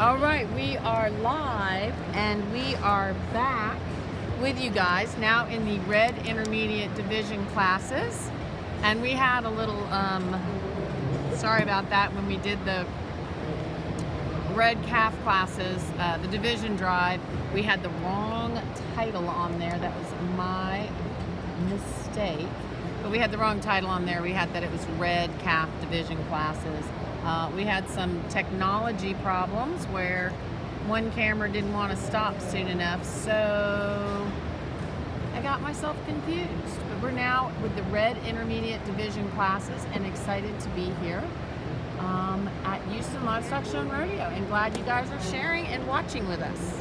All right, we are live and we are back with you guys now in the red intermediate division classes. And we had a little, sorry about that, when we did the red calf classes, the division drive, we had the wrong title on there. That was my mistake. But we had the wrong title on there. We had that it was red calf division classes. We had some technology problems where one camera didn't want to stop soon enough, so I got myself confused. But we're now with the red intermediate division classes and excited to be here at Houston Livestock Show and Rodeo, and glad you guys are sharing and watching with us.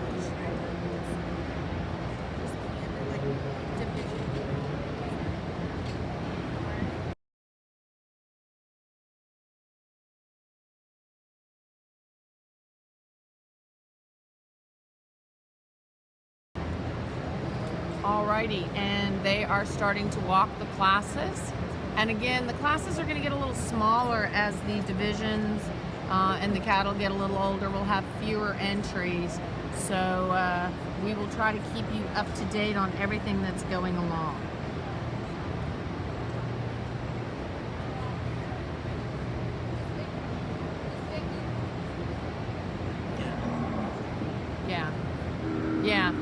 Alrighty, and they are starting to walk the classes. And again, the classes are going to get a little smaller as the divisions and the cattle get a little older. We'll have fewer entries. So we will try to keep you up to date on everything that's going along. Yeah. Yeah.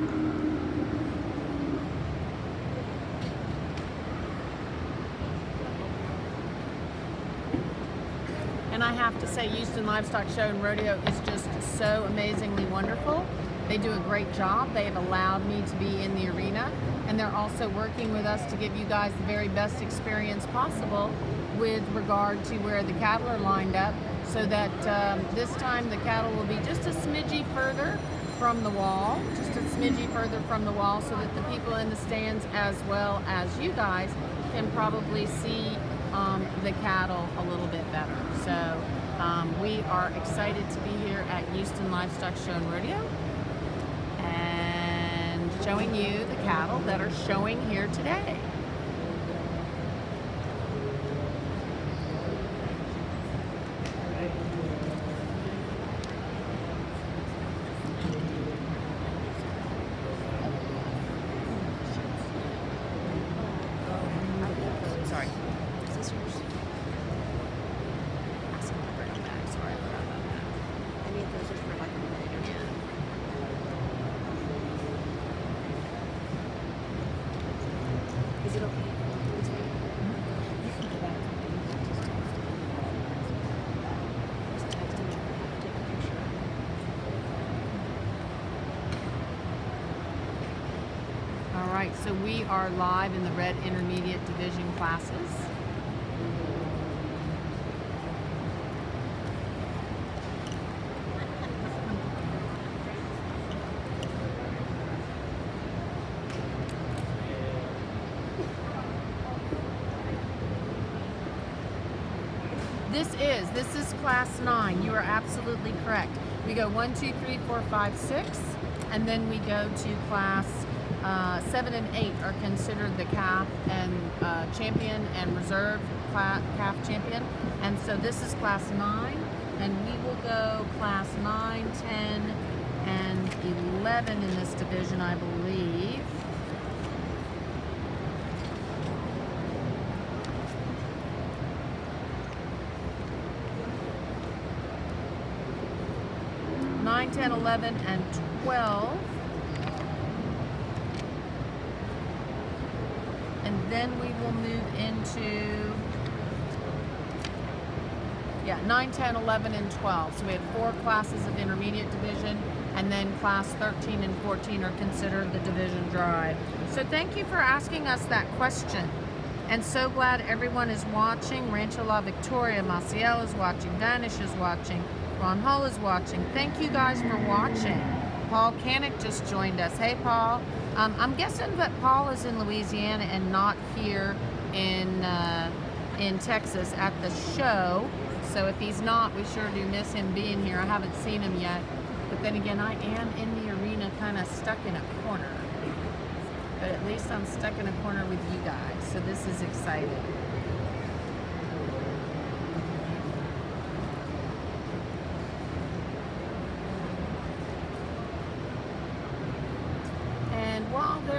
And I have to say, Houston Livestock Show and Rodeo is just so amazingly wonderful. They do a great job. They have allowed me to be in the arena, and they're also working with us to give you guys the very best experience possible with regard to where the cattle are lined up, so that this time the cattle will be just a smidgy further from the wall, so that the people in the stands as well as you guys can probably see the cattle a little bit better. So we are excited to be here at Houston Livestock Show and Rodeo and showing you the cattle that are showing here today. Sorry. Is it okay? All right, so we are live in the red intermediate division classes. This is class 9. You are absolutely correct. We go 1, 2, 3, 4, 5, 6, and then we go to class 7 and 8 are considered the calf and champion and reserve calf champion. And so this is class 9, and we will go class 9, 10, and 11 in this division, I believe. Nine, 10, 11, and 12. And then we will move into, 9, 10, 11, and 12. So we have 4 classes of intermediate division, and then class 13 and 14 are considered the division drive. So thank you for asking us that question. And so glad everyone is watching. Rancho La Victoria, Maciel is watching, Danish is watching, Ron Hull is watching. Thank you guys for watching. Paul Canick just joined us. Hey, Paul. I'm guessing that Paul is in Louisiana and not here in Texas at the show. So if he's not, we sure do miss him being here. I haven't seen him yet. But then again, I am in the arena kind of stuck in a corner. But at least I'm stuck in a corner with you guys. So this is exciting.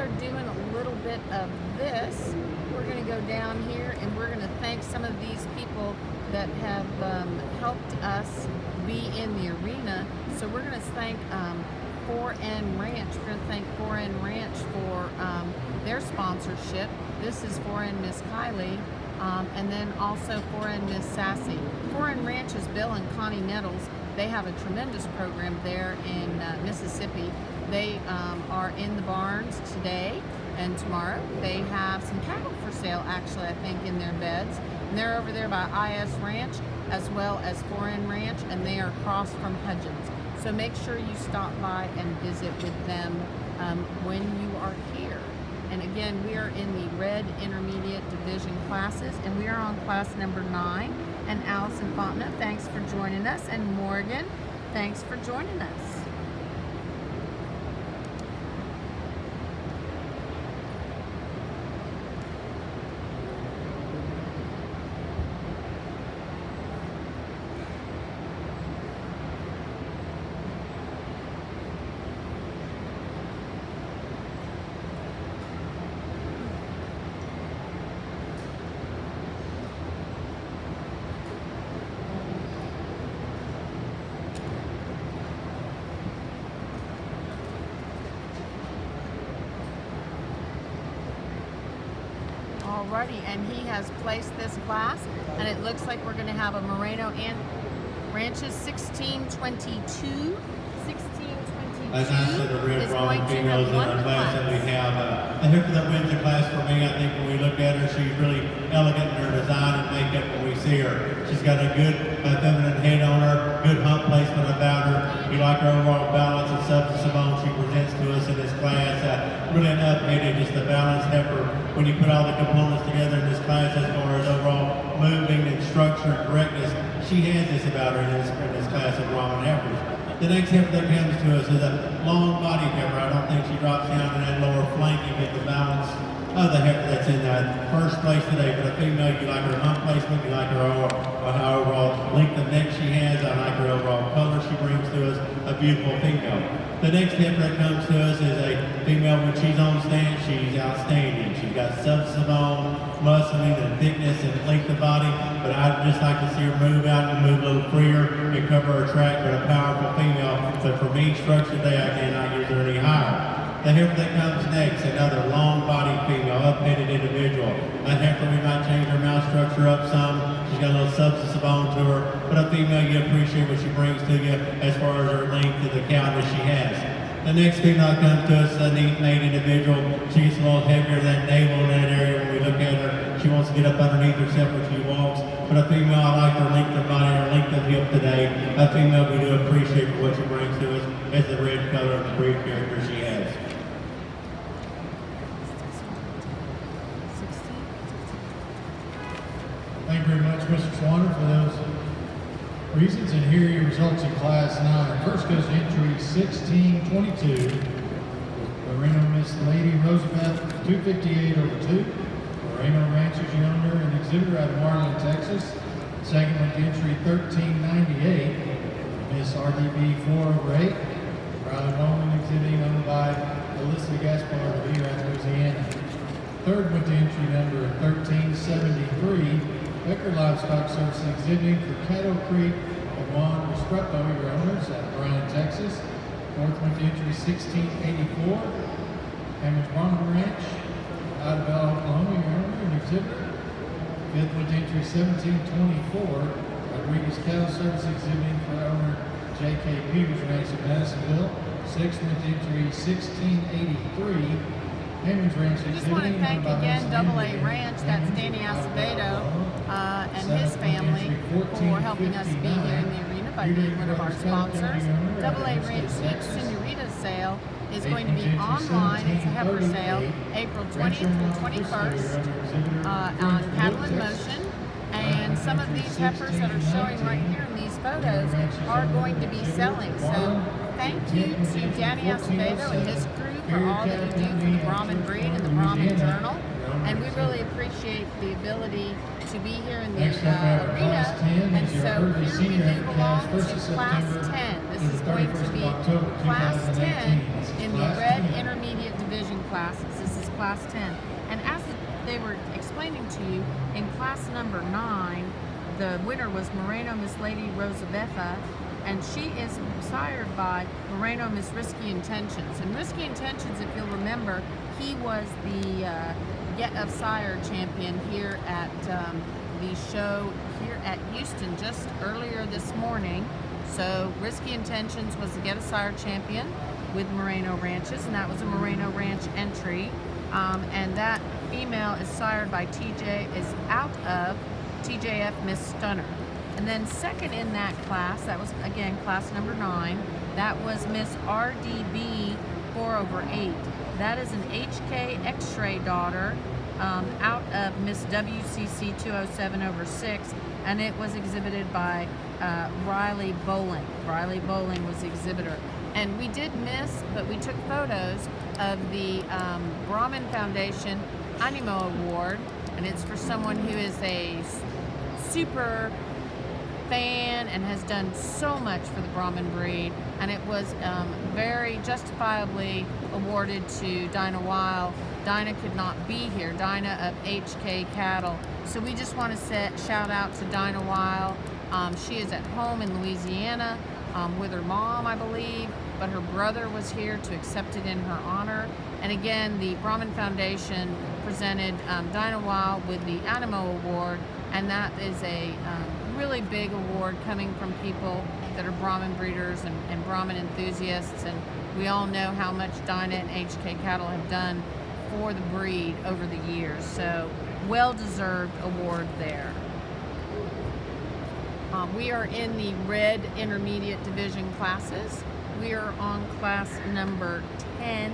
are doing a little bit of this. We're going to go down here and we're going to thank some of these people that have helped us be in the arena. So we're going to thank 4N Ranch. We're going to thank 4N Ranch for their sponsorship. This is 4N Miss Kylie, and then also 4N Miss Sassy. 4N Ranch is Bill and Connie Nettles. They have a tremendous program there in Mississippi. They are in the barns today and tomorrow. They have some cattle for sale, actually, I think, in their beds. And they're over there by IS Ranch as well as 4N Ranch, and they are across from Hudgens. So make sure you stop by and visit with them when you are here. And again, we are in the Red Intermediate Division classes, and we are on class number 9. And Allison Fontenot, thanks for joining us. And Morgan, thanks for joining us. Alrighty, and he has placed this class, and it looks like we're going to have a Moreno and Ranches 1622. 1622 as I said, the red is Brahman going to females have in won our the class that we class. have. The heifer that wins the class for me, I think when we look at her, she's really elegant in her design and makeup when we see her. She's got a good feminine head on her, good hump placement about her. We like her overall balance and substance of bone she presents to us in this class. Really an updated, just a balanced heifer. When you put all the components together in this class as far as overall moving and structure and correctness, she has this about her in this class of Brahman heifers. The next heifer that comes to us is a long-bodied heifer. I don't think she drops down in that lower flank and get the balance of the heifer that's in that first place today. But a female, you like her hump placement, you like her overall length of neck she has, I like her overall color she brings to us, a beautiful female. The next heifer that comes to us is a female. When she's on stand, she's outstanding. She's got substance of bone, muscling, and thickness and length of body, but I'd just like to see her move out and move a little freer and cover her track, but a powerful female. But for me, structure today, I cannot use her any higher. The heifer that comes next, another long-bodied female, up-headed individual. A heifer, we might change her mouth structure up some. She's got a little substance of bone to her, but a female, you appreciate what she brings to you as far as her length and the counter she has. The next female that comes to us is a neat-made individual. She gets a little heavier than navel in that area when we look at her. She wants to get up underneath herself when she walks. But a female, I like her length of body, her length of hip today. A female, we do appreciate for what she brings to us as the red color and the breed character she has. Thank you very much, Mr. Swanner, for those reasons. And here are your results in Class 9. First goes to entry 1622. Moreno Miss Lady Roosevelt, 258/2. Moreno Ranchers owner and exhibitor out of Marlin, Texas. Second went to entry 1398. Miss RDB 4/8. Riley Bowman exhibiting owned by Alyssa Gaspar of Erath, Louisiana. Third went to entry number 1373. Becker Livestock Services exhibiting for Caddo Creek and Juan Restructo, your owners, out of Bryan, Texas. Fourth went to entry 1684. Hammond's Brahman Ranch, out of Bell, Oklahoma, your owner and exhibitor. Fifth went to entry 1724. Rodriguez Cattle Service exhibiting for owner J.K. Peters Ranch in Madisonville. Sixth went to entry 1683. Hammond's Ranch I just want to thank again AA Ranch, that's Danny Acevedo and his family for helping us be here in the arena by being one of our sponsors. AA Ranch Senorita sale is going to be online. It's a heifer sale, April 20th through 21st on Cattle in Motion. And some of these heifers that are showing right here in these photos are going to be selling. So thank you to Danny Acevedo and his crew for all that you do for the Brahman breed and the Brahman Journal. And we really appreciate the ability to be here in the arena. And so here we move along to Class 10. This is going to be Class 10 in the Red Intermediate Division. division classes. This is class 10. And as they were explaining to you, in class number 9, the winner was Moreno Miss Lady Rosabetha, and she is sired by Moreno Miss Risky Intentions. And Risky Intentions, if you'll remember, he was the Get of Sire champion here at the show here at Houston just earlier this morning. So Risky Intentions was the Get of Sire champion with Moreno Ranches, and that was a Moreno Ranch entry. And that female is sired by TJ, is out of TJF Miss Stunner. And then second in that class, that was again class number 9, that was Miss RDB 4/8. That is an HK X-ray daughter out of Miss WCC 207/6, and it was exhibited by Riley Bowling. Riley Bowling was the exhibitor. And we did miss, but we took photos of the Brahman Foundation Animo Award, and it's for someone who is a super fan and has done so much for the Brahman breed, and it was very justifiably awarded to Dinah Weil. Dinah could not be here, Dinah of HK Cattle. So we just want to shout out to Dinah Weil. She is at home in Louisiana with her mom, I believe, but her brother was here to accept it in her honor. And again, the Brahman Foundation presented Dinah Weil with the Animo Award, and that is a really big award coming from people that are Brahman breeders and Brahman enthusiasts, and we all know how much Dinah and HK Cattle have done for the breed over the years. So well-deserved award there. We are in the red intermediate division classes. We are on class number 10.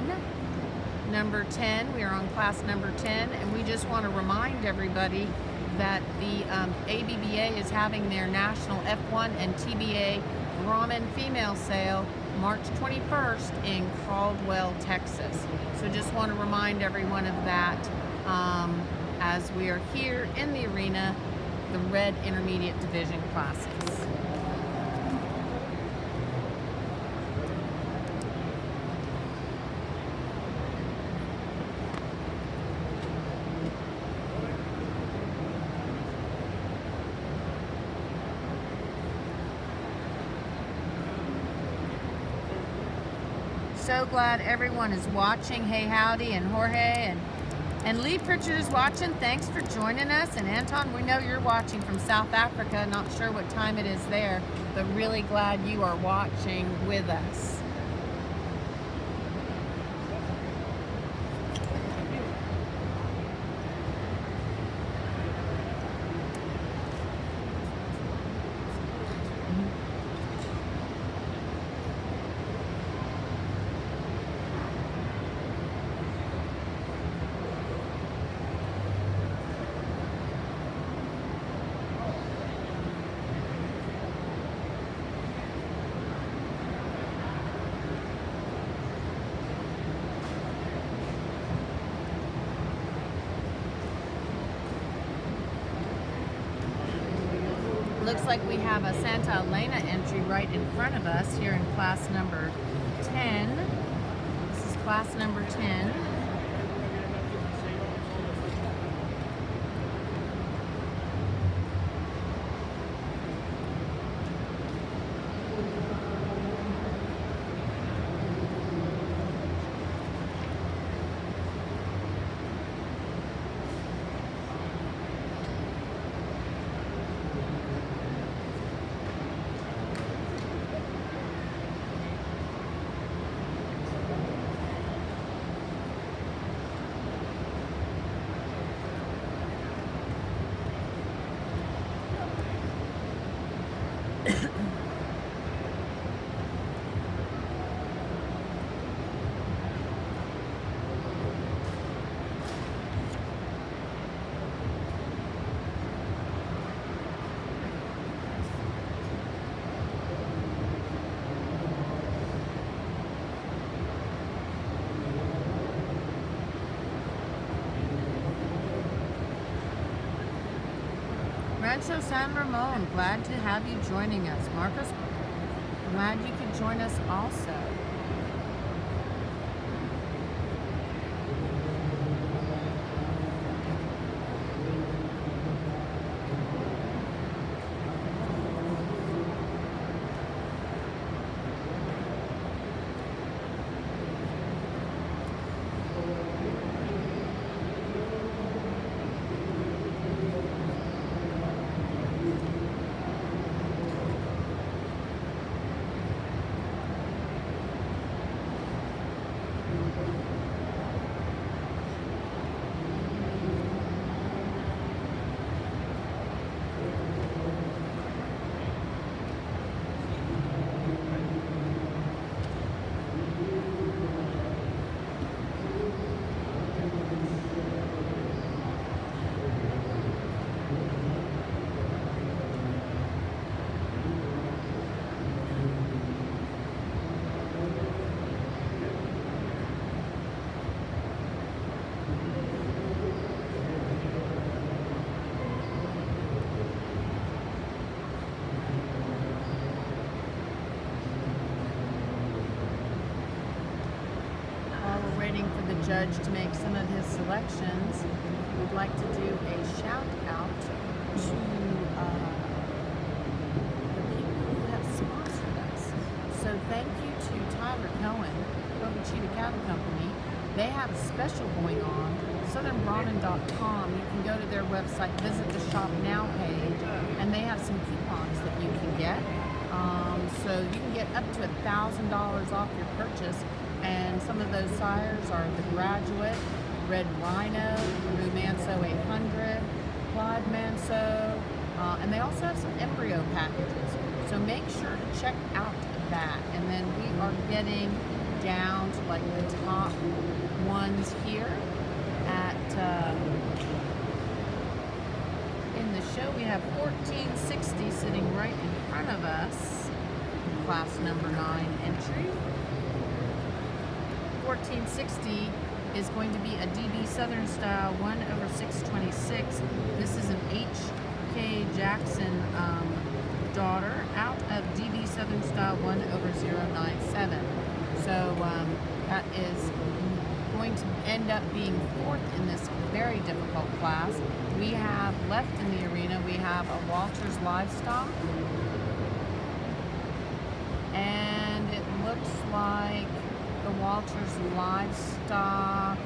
We are on class number 10, and we just want to remind everybody that the ABBA is having their national F1 and TBA Brahman female sale March 21st in Caldwell, Texas. So just want to remind everyone of that as we are here in the arena, the red intermediate division classes. So glad everyone is watching. Hey, howdy, and Jorge and Lee Pritchard is watching. Thanks for joining us. And Anton, we know you're watching from South Africa. Not sure what time it is there, but really glad you are watching with us. Looks like we have a Santa Elena entry right in front of us here in class number 10. This is class number 10. Rancho San Ramon, glad to have you joining us. Marcos, glad you could join us also. judge to make some of his selections, we'd like to do a shout out to the people who have sponsored us. So thank you to Tyler Cohen, Boca Cheetah Cattle Company. They have a special going on. SouthernBrahman.com. You can go to their website, visit the Shop Now page, and they have some coupons that you can get. So you can get up to $1,000 off your purchase, and some of those sires are the Graduate, Red Rhino, New Manso 800, Clyde Manso, and they also have some embryo packages. So make sure to check out that. And then we are getting down to like the top ones here at in the show. We have 1460 sitting right in front of us, class number 9 entry. 1460 is going to be a DB Southern Style 1/626. This is an H.K. Jackson daughter out of DB Southern Style 1/097. So that is going to end up being 4th in this very difficult class. We have left in the arena, we have a Walters Livestock, and it looks like the Walters Livestock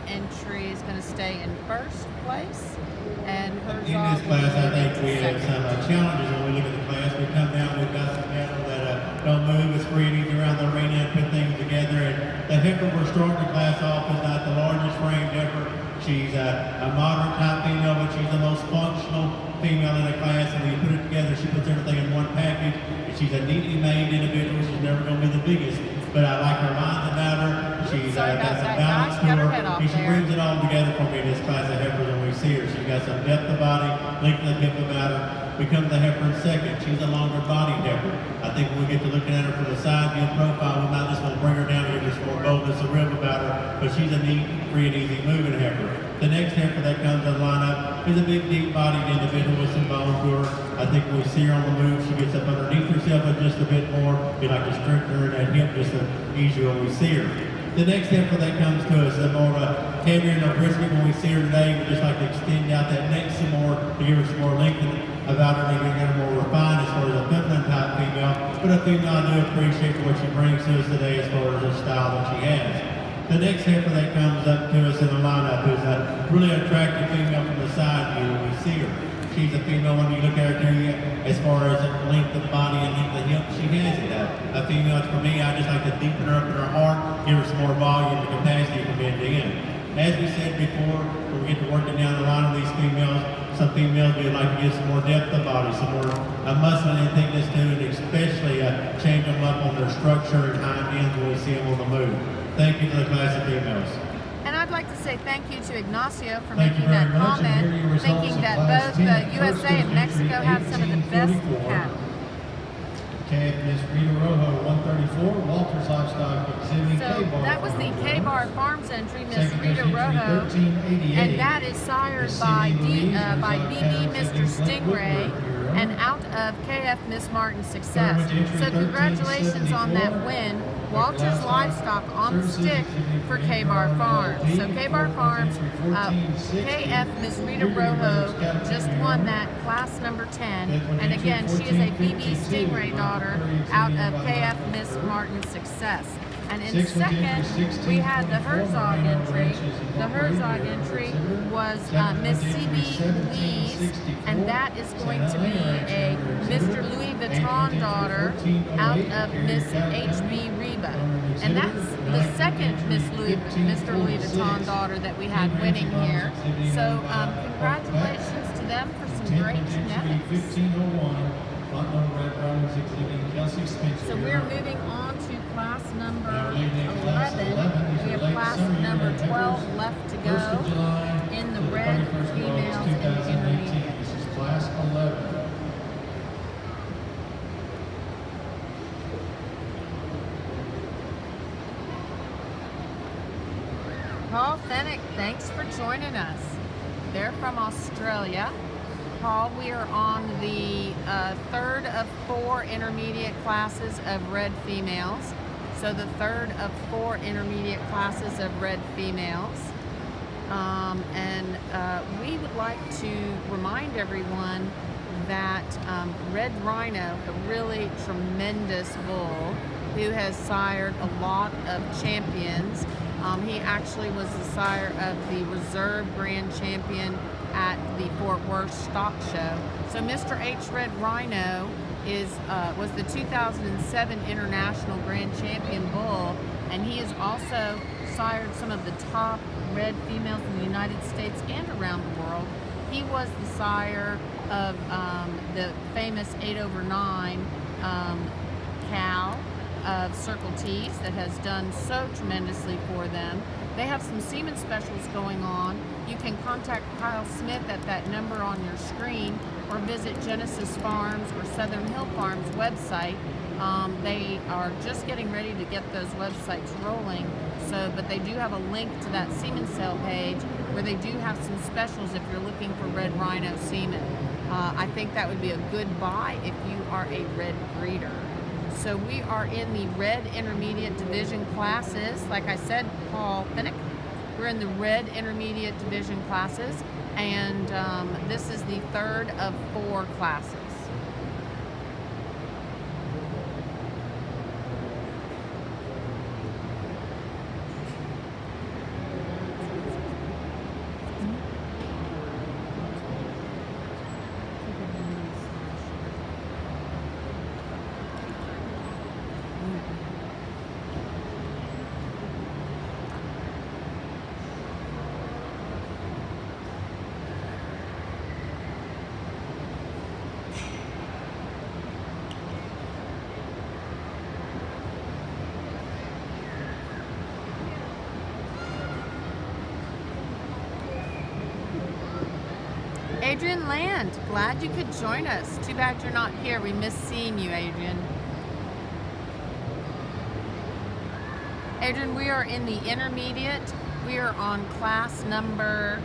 entry is going to stay in 1st place, and hers In this class, I think we have some challenges when we look at the class. We come down, we've got some cattle that don't move as freely around the arena and put things together. And the heifer we're starting the class off is not the largest framed heifer. She's a moderate type female, but she's the most functional female in the class. And when you put it together, she puts everything in one package. And she's a neatly made individual. She's never going to be the biggest, but I like her lines about her. She's got some balance to her. She brings it all together for me in this class of heifers when we see her. She's got some depth of body, length of hip about her. We come to the heifer in 2nd. She's a longer bodied heifer. I think when we get to looking at her from the side view profile, we might just want to bring her down here just more boldness of rib about her, but she's a neat, free and easy moving heifer. The next heifer that comes in the lineup is a big, deep bodied individual with some bone to her. I think when we see her on the move, she gets up underneath herself just a bit more. We like to strengthen her in that hip just easier when we see her. The next heifer that comes to us is more heavier and a brisket. When we see her today, we just like to extend out that neck some more to give her some more length about her, making her more refined as far as a feminine type female. But a female I do appreciate what she brings to us today as far as the style that she has. The next heifer that comes up to us in the lineup is a really attractive female from the side view when we see her. She's a female when you look at her as far as length of body and length of hip, she has it. A female, for me, I just like to deepen her up in her heart, give her some more volume and capacity for being in. As we said before, when we get to working down the line of these females, some females would like to get some more depth of body, some more muscle and thickness to it, and especially change them up on their structure and hind ends when we see them on the move. Thank you to the class of females. And I'd like to say thank you to Ignacio for making that comment, thinking that both the USA and Mexico have some of the best cattle. KF Miss Rita Rojo, 134, Walters Livestock exhibiting So K-Bar. that was the K-Bar Farms entry, Miss Second Rita entry, Rojo, 1388. and that is sired by BB Mr. Stingray and out of KF Miss Martin Success. So congratulations on that win. Walters Livestock on the stick for K-Bar Farms. So K-Bar Farms, KF Miss Rita Rojo just won that class number 10. And again, she is a BB Stingray daughter out of KF Miss Martin Success. And in 2nd, we had the Herzog entry. The Herzog entry was Miss CB Lee's, and that is going to be a Mr. Louis Vuitton daughter out of Miss HB Reba. And that's the 2nd Mr. Louis Vuitton daughter that we had winning here. So congratulations to them for some great genetics. So we're moving on to class number 11. We have class number 12 left to go in the red females and the intermediate. This is class 11. Paul Fennick, thanks for joining us. They're from Australia. Paul, we are on the 3rd of 4 intermediate classes of red females. So the third of 4 intermediate classes of red females. We would like to remind everyone that Red Rhino, a really tremendous bull who has sired a lot of champions. He actually was the sire of the Reserve Grand Champion at the Fort Worth Stock Show. So Mr. H. Red Rhino was the 2007 International Grand Champion bull, and he has also sired some of the top red females in the United States and around the world. He was the sire of the famous 8/9 cow of Circle T's that has done so tremendously for them. They have some semen specials going on. You can contact Kyle Smith at that number on your screen, or visit Genesis Farms or Southern Hill Farms website. They are just getting ready to get those websites rolling. But they do have a link to that semen sale page where they do have some specials if you're looking for red rhino semen. I think that would be a good buy if you are a red breeder. So we are in the red intermediate division classes. Like I said, Paul Finnick, we're in the red intermediate division classes, and this is the third of 4 classes. Adrian Land, glad you could join us. Too bad you're not here. We miss seeing you, Adrian. Adrian, we are in the intermediate. We are on class number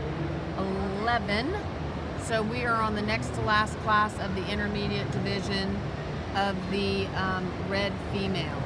11. So we are on the next to last class of the intermediate division of the red females.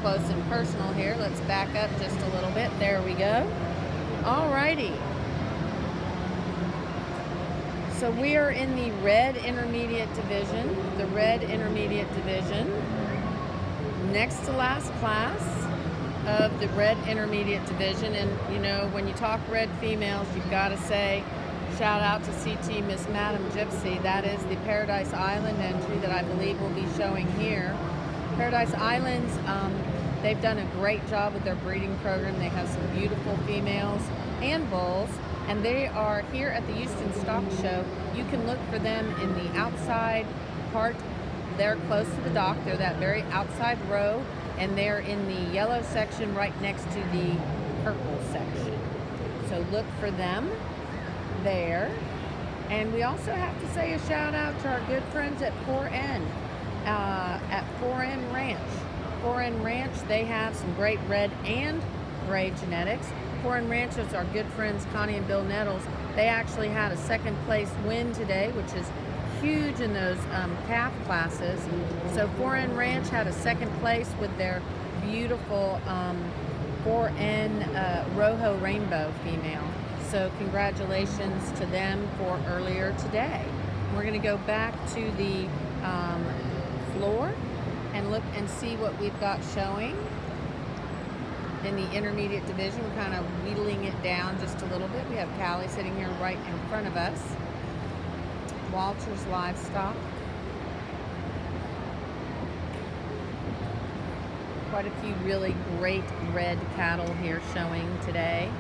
Close and personal here. Let's back up just a little bit. There we go. Alrighty. So we are in the red intermediate division. The red intermediate division. Next to last class of the red intermediate division. And you know, when you talk red females, you've got to say shout out to CT Miss Madam Gypsy. That is the Paradise Island entry that I believe will be showing here. Paradise Islands, they've done a great job with their breeding program. They have some beautiful females and bulls, and they are here at the Houston Stock Show. You can look for them in the outside part. They're close to the dock. They're that very outside row, and they're in the yellow section right next to the purple section. So look for them there. And we also have to say a shout out to our good friends at 4N. At 4N Ranch. 4N Ranch, they have some great red and gray genetics. 4N Ranch is our good friends Connie and Bill Nettles. They actually had a second place win today, which is huge in those calf classes. So 4N Ranch had a second place with their beautiful 4N Rojo Rainbow female. So congratulations to them for earlier today. We're going to go back to the floor and look and see what we've got showing in the intermediate division. We're kind of wheedling it down just a little bit. We have Callie sitting here right in front of us. Walters Livestock. quite a few really great red cattle here showing today.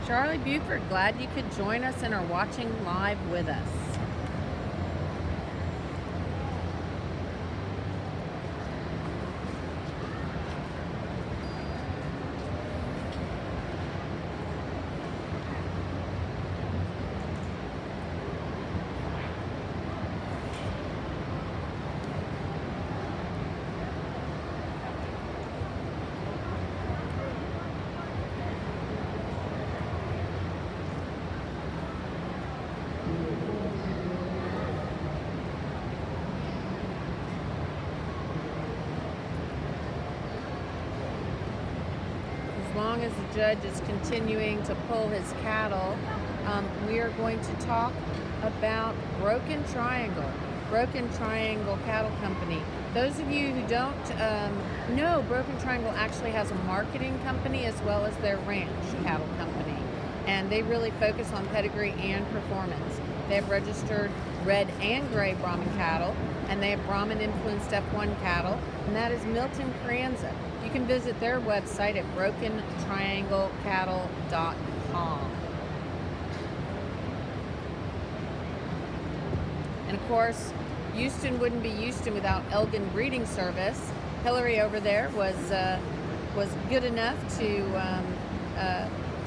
Charlie Buford, glad you could join us and are watching live with us. As long as the judge is continuing to pull his cattle, we are going to talk about Broken Triangle Cattle Company. Those of you who don't know, Broken Triangle actually has a marketing company as well as their ranch cattle company, and they really focus on pedigree and performance. They have registered red and gray Brahman cattle, and they have Brahman influenced F1 cattle, and that is Milton Carranza. You can visit their website at brokentrianglecattle.com. And of course, Houston wouldn't be Houston without Elgin Breeding Service. Hillary over there was good enough to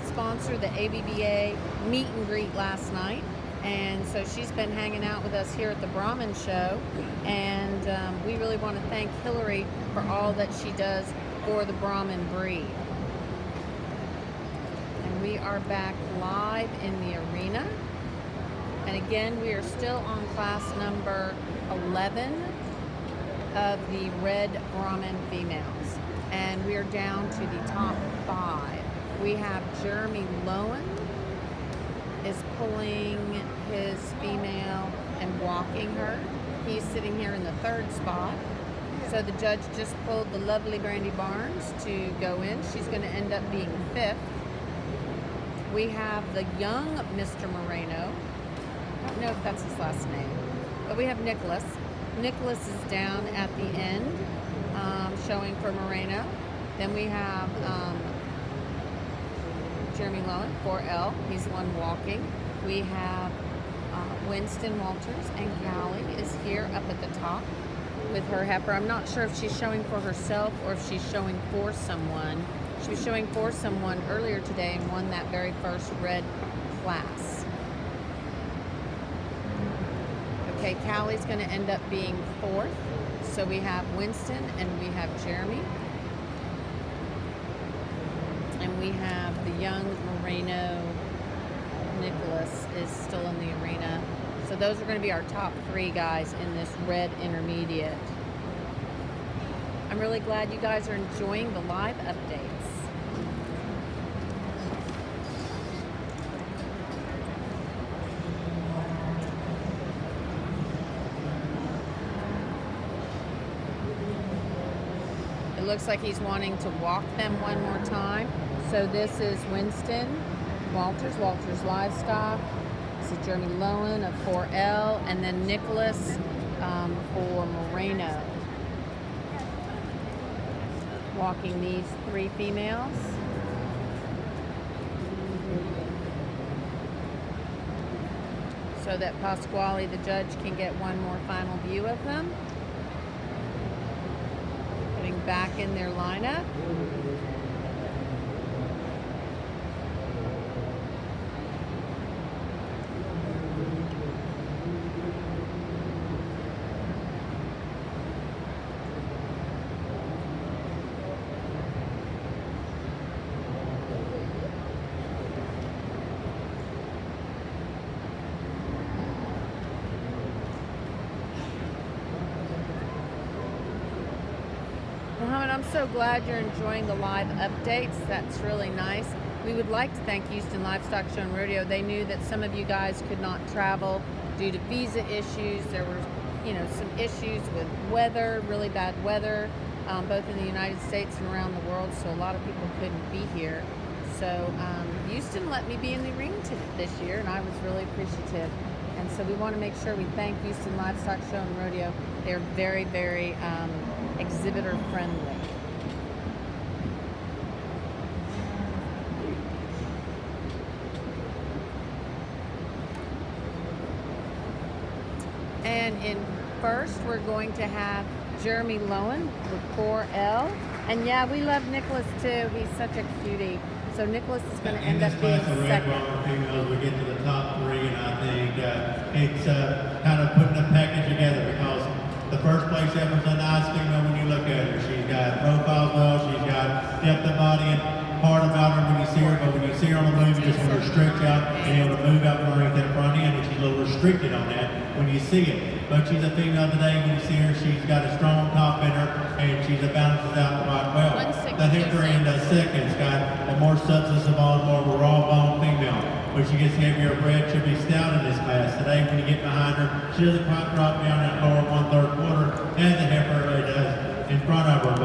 sponsor the ABBA meet and greet last night. And so she's been hanging out with us here at the Brahman show, and we really want to thank Hillary for all that she does for the Brahman breed. And we are back live in the arena, and again we are still on class number 11 of the red Brahman females, and we are down to the top 5. We have Jeremy Lowen is pulling his female and walking her. He's sitting here in the 3rd spot. So the judge just pulled the lovely Brandy Barnes to go in. She's going to end up being 5th. We have the young Mr. Moreno. I don't know if that's his last name, but we have Nicholas. Nicholas is down at the end, showing for Moreno. Then we have Jeremy Lowen, 4L. He's the one walking. We have Winston Walters, and Callie is here up at the top with her heifer. I'm not sure if she's showing for herself or if she's showing for someone. She was showing for someone earlier today and won that very first red class. Okay, Callie's going to end up being 4th. So we have Winston and we have Jeremy. And we have the young Moreno. Nicholas is still in the arena. So those are going to be our top 3 guys in this red intermediate. I'm really glad you guys are enjoying the live updates. It looks like he's wanting to walk them one more time. So this is Winston Walters Livestock. This is Jeremy Lowen of 4L, and then Nicholas for Moreno. Walking these 3 females. So that Pasquale, the judge, can get one more final view of them. Putting back in their lineup. Mohammed, I'm so glad you're enjoying the live updates. That's really nice. We would like to thank Houston Livestock Show and Rodeo. They knew that some of you guys could not travel due to visa issues. There were, some issues with weather, really bad weather, both in the United States and around the world. So a lot of people couldn't be here. so Houston let me be in the ring this year, and I was really appreciative. And so we want to make sure we thank Houston Livestock Show and Rodeo. They're very, very exhibitor friendly. And in first, we're going to have Jeremy Lowen with 4L. And yeah, we love Nicholas too. He's such a cutie. So Nicholas is going to end up being second. Females, we get to the top three, and I think it's kind of putting the package together, because the first place effort's a nice female when you look at her. She's got profiles well, she's got depth of body and hard about her when you see her, but when you see her on the move, you just want to stretch out and be able to move out from underneath that front end, and she's a little restricted on that when you see it. But she's a female today. When you see her, she's got a strong top in her, and she's balances out quite well. The heifer in the second's got a more substance of bone, more of a raw bone female. When she gets heavier bred, she'll be stout in this class. Today, when you get behind her, she doesn't quite drop down that lower 1/3 quarter as the heifer does in front of her.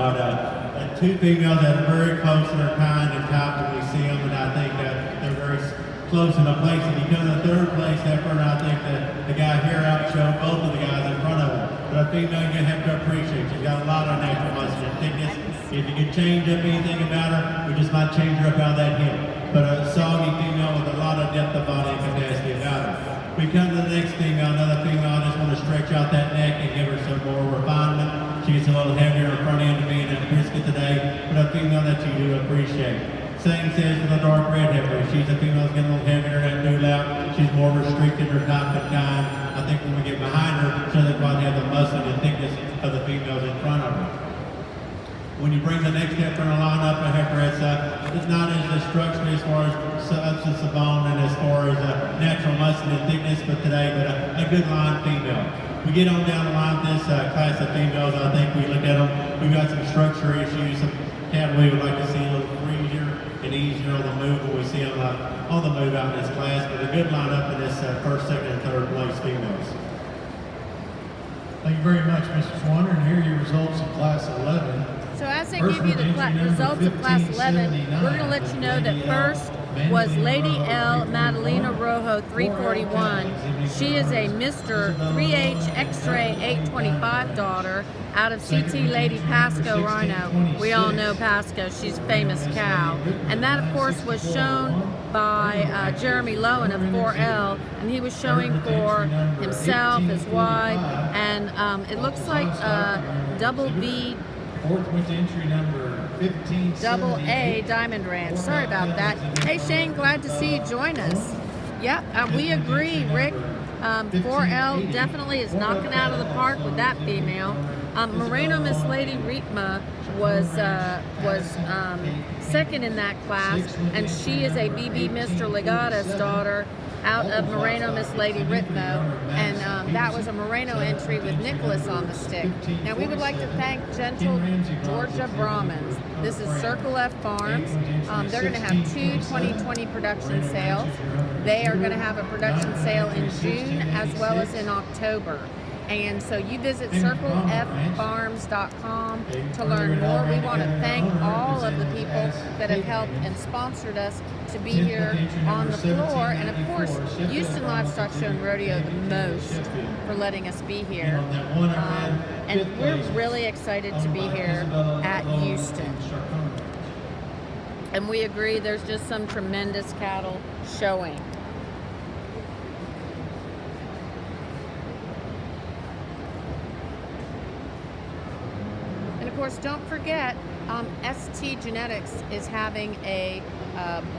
But two females that are very close in their kind and type when we see them, and I think they're very close in a place. And you come to the third place heifer, and I think that the guy here outshowed both of the guys in front of her. But a female you have to appreciate. She's got a lot of natural muscle and thickness. If you could change up anything about her, we just might change her up out of that hip. But a soggy female with a lot of depth of body and capacity about her. We come to the next female, another female. I just want to stretch out that neck and give her some more refinement. She gets a little heavier in her front end to be in that brisket today, but a female that you do appreciate. Same says for the dark red heifer. She's a female that's getting a little heavier in that new lap. She's more restricted or type and kind. I think when we get behind her, she doesn't quite have the muscle and thickness of the females in front of her. When you bring the next heifer in a lineup, a heifer it's not as structured as far as substance of bone and as far as natural muscle and thickness, but today, a good line female. We get on down the line with this class of females. I think we look at them. We've got some structure issues. Some cattle we would like to see a little breezier and easier on the move when we see them on the move out in this class. But a good lineup in this first, second, and third place females. Thank you very much, Mr. Swanner. And here are your results in Class 11. So as I give you the results of Class 11, we're going to let you know that first was Lady L. Madalena Rojo 341. She is a Mr. 3H X-Ray 825 daughter out of CT Lady Pasco Rhino. We all know Pasco. She's a famous cow. And that, of course, was shown by Jeremy Lowen of 4L, and he was showing for himself, his wife, and it looks like double B Fourth went to entry number 15. Double A Diamond Ranch. Sorry about that. Hey Shane, glad to see you join us. Yep, we agree, Rick. 4L definitely is knocking out of the park with that female. Moreno Miss Lady Ritma was second in that class, and she is a BB Mr. Legata's daughter out of Moreno Miss Lady Ritmo, and that was a Moreno entry with Nicholas on the stick. Now we would like to thank Gentle Georgia Brahmins. This is Circle F Farms. They're going to have two 2020 production sales. They are going to have a production sale in June as well as in October. And so you visit circleffarms.com to learn more. We want to thank all of the people that have helped and sponsored us to be here on the floor. And of course, Houston Livestock Show and Rodeo the most for letting us be here. And we're really excited to be here at Houston. And we agree there's just some tremendous cattle showing. Of course, don't forget, ST Genetics is having a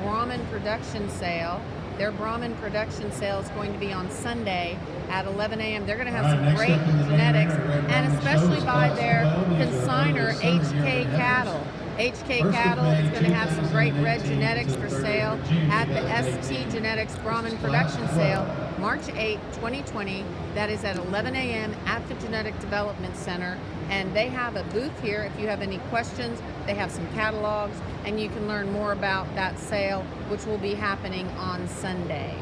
Brahman production sale. Their Brahman production sale is going to be on Sunday at 11 a.m. They're going to have some great genetics, and especially by their consignor, HK Cattle. HK Cattle is going to have some great red genetics for sale at the ST Genetics Brahman production sale, March 8, 2020. That is at 11 a.m. at the Genetic Development Center. And they have a booth here if you have any questions. They have some catalogs, and you can learn more about that sale, which will be happening on Sunday.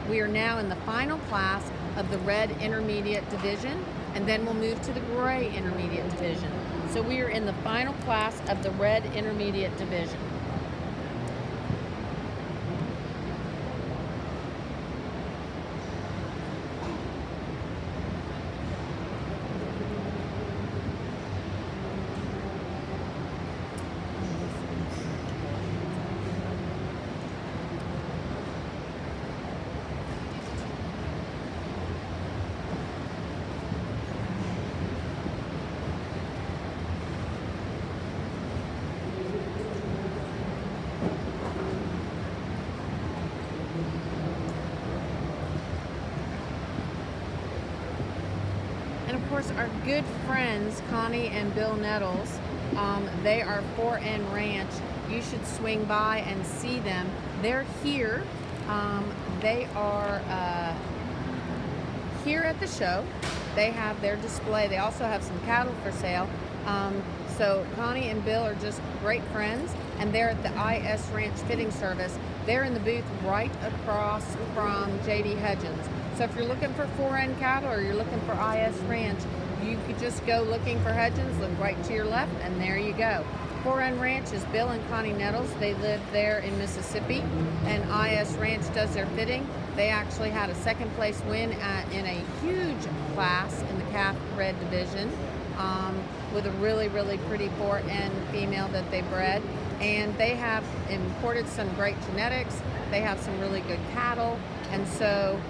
We are now in the final class of the red intermediate division, and then we'll move to the gray intermediate division. So we are in the final class of the red intermediate division. course, our good friends, Connie and Bill Nettles, they are 4N Ranch. You should swing by and see them. They're here. They are here at the show. They have their display. They also have some cattle for sale. So Connie and Bill are just great friends, and they're at the IS Ranch Fitting Service. They're in the booth right across from JD Hudgens. So if you're looking for 4N cattle or you're looking for IS Ranch, you could just go looking for Hudgens, look right to your left, and there you go. 4N Ranch is Bill and Connie Nettles. They live there in Mississippi, and IS Ranch does their fitting. They actually had a second place win in a huge class in the calf red division with a really, really pretty 4N female that they bred. And they have imported some great genetics. They have some really good cattle. And so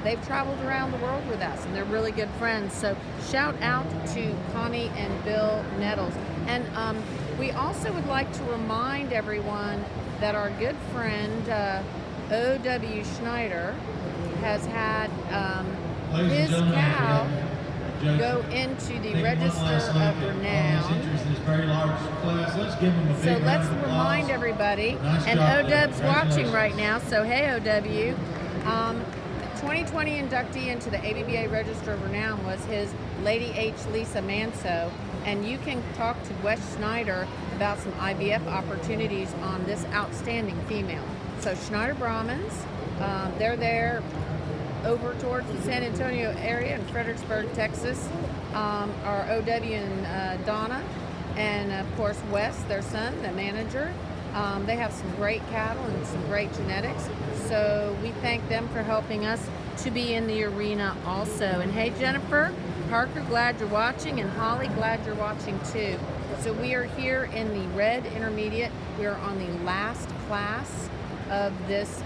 they've traveled around the world with us, and they're really good friends. So shout out to Connie and Bill Nettles. And we also would like to remind everyone that our good friend O.W. Schneider has had his cow go into the Register of Renown. So let's remind everybody, and O-Dub's watching right now, so hey O.W. 2020 inductee into the ABBA Register of Renown was his Lady H. Lisa Manso, and you can talk to Wes Schneider about some IVF opportunities on this outstanding female. So Schneider Brahmans, they're there over towards the San Antonio area in Fredericksburg, Texas. Our OW and Donna, and of course Wes, their son, the manager. They have some great cattle and some great genetics. So we thank them for helping us to be in the arena also. And hey Jennifer, Parker, glad you're watching, and Holly, glad you're watching too. So we are here in the red intermediate. We are on the last class of this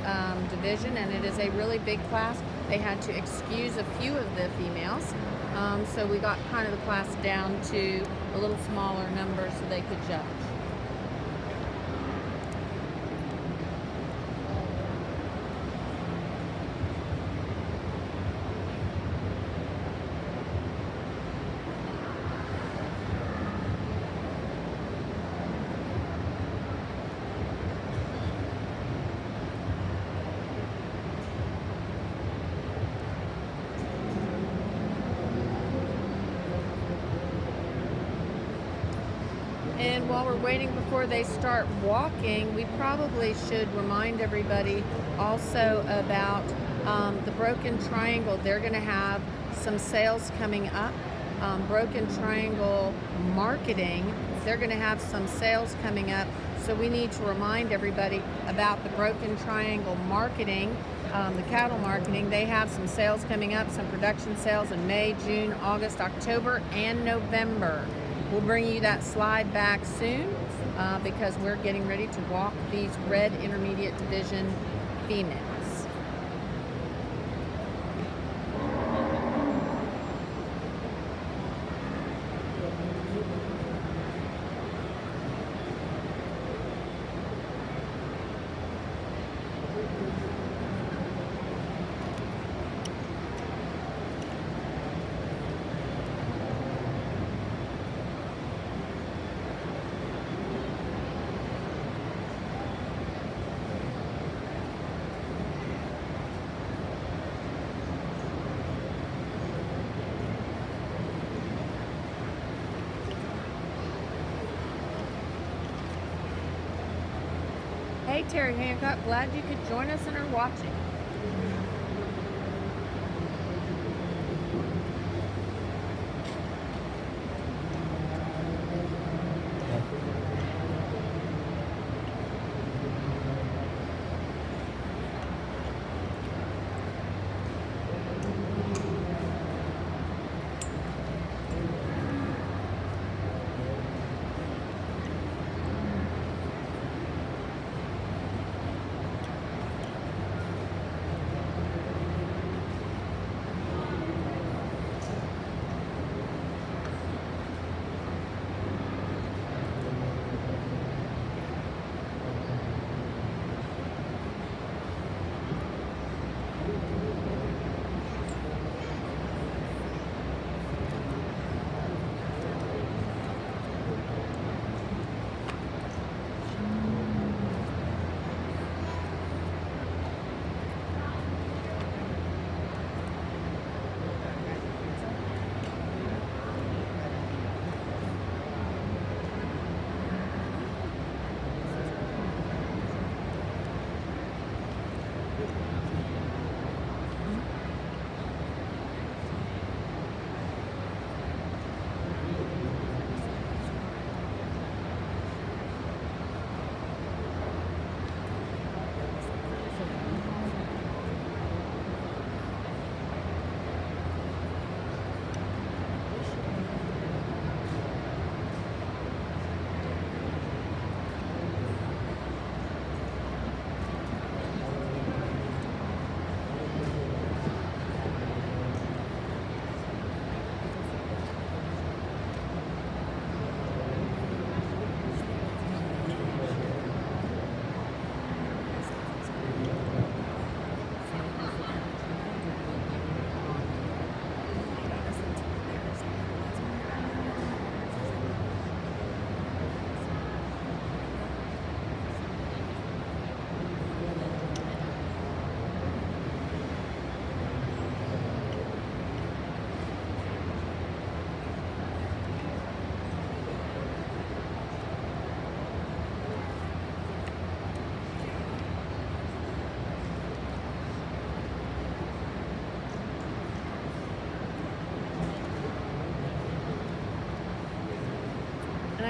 division, and it is a really big class. They had to excuse a few of the females, so we got kind of the class down to a little smaller number so they could judge. And while we're waiting before they start walking, we probably should remind everybody also about the Broken Triangle. They're going to have some sales coming up. Broken Triangle Marketing, they're going to have some sales coming up. So we need to remind everybody about the Broken Triangle Marketing, the cattle marketing. They have some sales coming up, some production sales in May, June, August, October, and November. We'll bring you that slide back soon because we're getting ready to walk these red intermediate division females. Hey Terry Hancock, glad you could join us and are watching.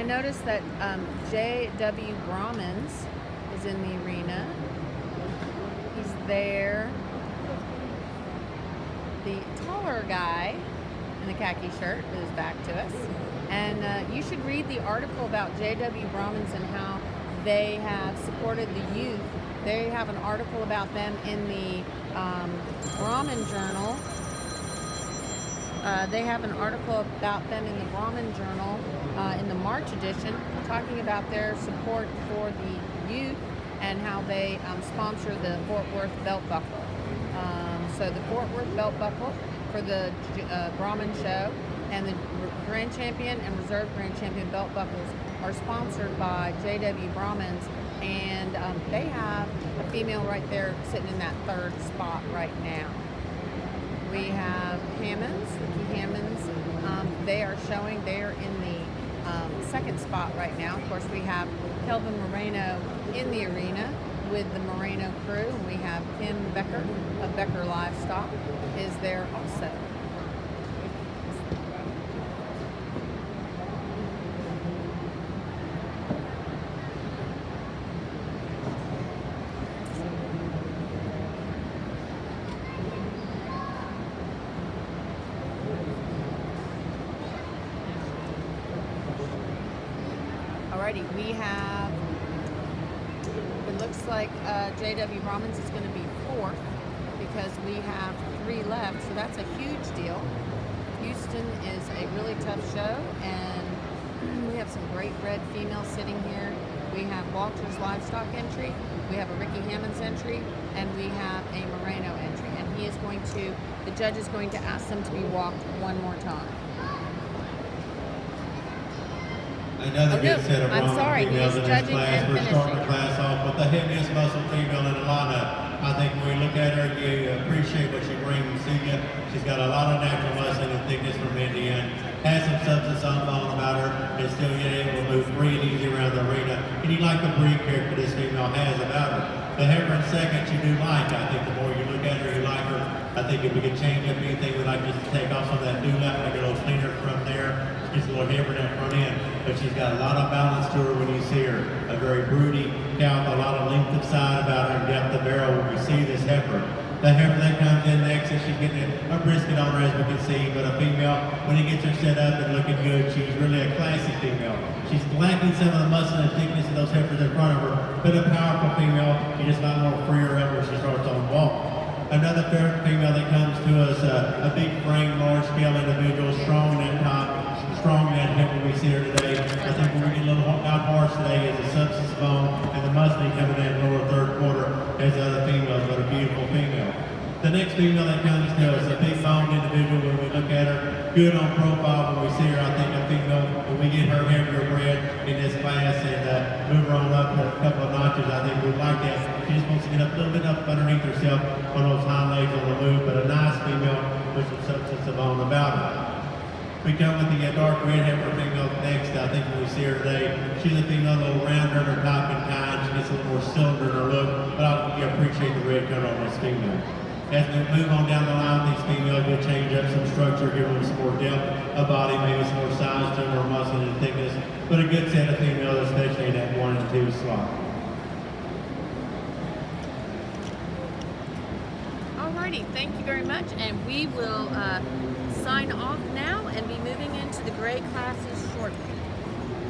noticed that J.W. Brahmans is in the arena. He's there. The taller guy in the khaki shirt is back to us. And you should read the article about J.W. Brahmans and how they have supported the youth. They have an article about them in the Brahman Journal. They have an article about them in the Brahman Journal in the March edition, talking about their support for the youth and how they sponsor the Fort Worth belt buckle. So the Fort Worth belt buckle for the Brahman show and the Grand Champion and Reserve Grand Champion belt buckles are sponsored by J.W. Brahmans, and they have a female right there sitting in that third spot right now. We have Hammonds, Ricky Hammonds. They are showing, they're in the second spot right now. Of course, we have Kelvin Moreno in the arena with the Moreno crew, and we have Kim Becker of Becker Livestock is there also. Alrighty, we have, it looks like J.W. Brahmans is going to be fourth because we have 3 left, so that's a huge deal. Houston is a really tough show, and we have some great bred females sitting here. We have Walter's Livestock entry, we have a Ricky Hammonds entry, and we have a Moreno entry. And he is going to, the judge is going to ask them to be walked one more time. Another good set of I'm Brahman sorry, females he's in this judging class. and We're starting the finishing. class off with the heaviest muscle female in the lineup. I think when we look at her, you appreciate what she brings to you. She's got a lot of natural muscle and thickness from India. Has some substance unknown about her, and still yet able to move free and easy around the arena. And you like the breed character this female has about her. The heifer in second you do like. I think the more you look at her, you like her. I think if we could change up anything, we'd like just to take off some of that dewlap, make it a little cleaner from there. She's a little heifer in that front end, but she's got a lot of balance to her when you see her. A very broody cow with a lot of length of side about her and depth of barrel when we see this heifer. The heifer that comes in next, and she's getting a brisket on her as we can see, but a female, when he gets her set up and looking good, she's really a classy female. She's lacking some of the muscle and thickness of those heifers in front of her, but a powerful female. You just might want to free her up when she starts on the walk. Another female that comes to us, a big frame, large scale individual, strong in that top, strong in that hip when we see her today. I think when we get a little out harsh today is the substance bone and the muscling coming in lower third quarter as the other females, but a beautiful female. The next female that comes to us, a big boned individual when we look at her, good on profile when we see her. I think a female, when we get her heavier bred in this class and move her on up a couple of notches, I think we'd like that. She just wants to get up a little bit up underneath herself on those hind legs on the move, but a nice female with some substance of bone about her. We come with the dark red heifer female next. I think when we see her today, she's a female a little rounder in her top and kind. She gets a little more cylinder in her look, but I appreciate the red color on this female. As we move on down the line, these females will change up some structure, give them some more depth of body, maybe some more size to them, more muscle and thickness, but a good set of females, especially in that 1 and 2 slot. Alrighty, thank you very much, and we will sign off now and be moving into the gray classes shortly.